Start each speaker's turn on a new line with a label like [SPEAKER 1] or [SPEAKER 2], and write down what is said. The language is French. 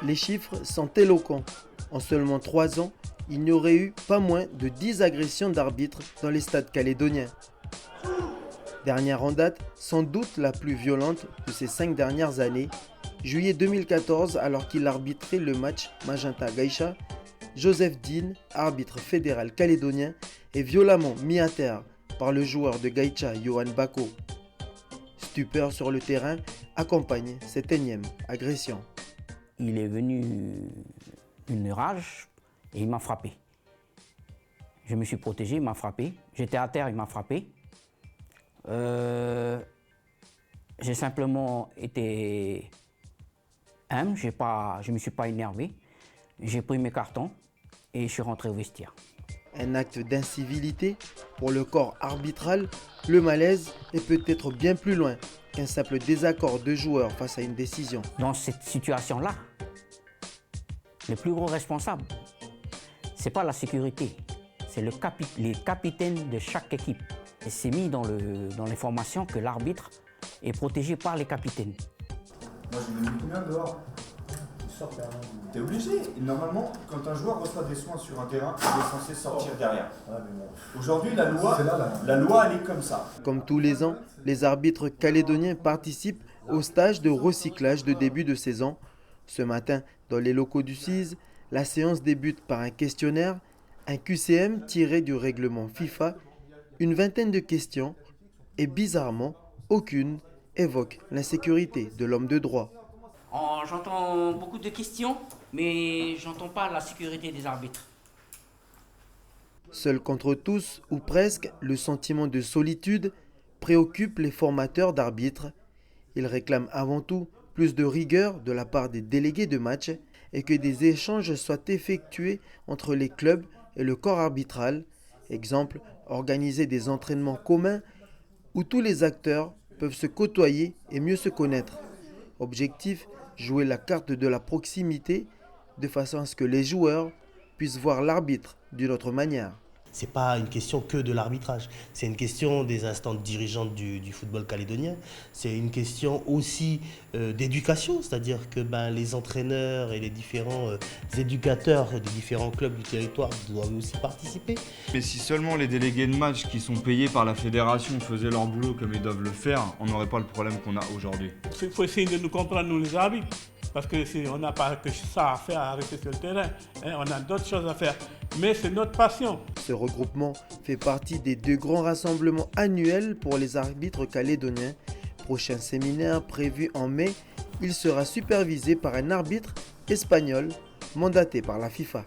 [SPEAKER 1] Les chiffres sont éloquents. En seulement 3 ans, il n'y aurait eu pas moins de 10 agressions d'arbitres dans les stades calédoniens. Dernière en date, sans doute la plus violente de ces 5 dernières années, juillet 2014, alors qu'il arbitrait le match Magenta-Gaïcha, Joseph Dean, arbitre fédéral calédonien, est violemment mis à terre par le joueur de Gaïcha, Yohan Bako. Stupeur sur le terrain accompagne cette énième agression.
[SPEAKER 2] Il est venu une rage et il m'a frappé. Je me suis protégé, il m'a frappé. J'étais à terre, il m'a frappé. J'ai simplement été humble, je ne me suis pas énervé. J'ai pris mes cartons et je suis rentré au vestiaire.
[SPEAKER 1] Un acte d'incivilité. Pour le corps arbitral, le malaise est peut-être bien plus loin qu'un simple désaccord de joueurs face à une décision.
[SPEAKER 2] Dans cette situation-là, le plus gros responsable, ce n'est pas la sécurité, c'est les capitaines de chaque équipe. Et c'est mis dans l'information que l'arbitre est protégé par les capitaines.
[SPEAKER 3] Moi, j'ai mis combien dehors? T'es obligé. Normalement, quand un joueur reçoit des soins sur un terrain, il est censé sortir derrière. Aujourd'hui, la loi, elle est comme ça.
[SPEAKER 1] Comme tous les ans, les arbitres calédoniens participent au stage de recyclage de début de saison. Ce matin, dans les locaux du CIS, la séance débute par un questionnaire, un QCM tiré du règlement FIFA, une vingtaine de questions, et bizarrement, aucune évoque l'insécurité de l'homme de droit.
[SPEAKER 2] J'entends beaucoup de questions, mais j'entends pas la sécurité des arbitres.
[SPEAKER 1] Seul contre tous, ou presque, le sentiment de solitude préoccupe les formateurs d'arbitres. Ils réclament avant tout plus de rigueur de la part des délégués de match et que des échanges soient effectués entre les clubs et le corps arbitral. Exemple, organiser des entraînements communs où tous les acteurs peuvent se côtoyer et mieux se connaître. Objectif, jouer la carte de la proximité de façon à ce que les joueurs puissent voir l'arbitre d'une autre manière.
[SPEAKER 4] Ce n'est pas une question que de l'arbitrage, c'est une question des instances dirigeantes du football calédonien, c'est une question aussi d'éducation, c'est-à-dire que les entraîneurs et les différents éducateurs des différents clubs du territoire doivent aussi participer.
[SPEAKER 5] Mais si seulement les délégués de match qui sont payés par la fédération faisaient leur boulot comme ils doivent le faire, on n'aurait pas le problème qu'on a aujourd'hui.
[SPEAKER 6] Il faut essayer de nous comprendre, nous les arbitres, parce qu'on n'a pas que ça à faire à rester sur le terrain, on a d'autres choses à faire, mais c'est notre passion.
[SPEAKER 1] Ce regroupement fait partie des 2 grands rassemblements annuels pour les arbitres calédoniens. Prochain séminaire prévu en mai, il sera supervisé par un arbitre espagnol mandaté par la FIFA.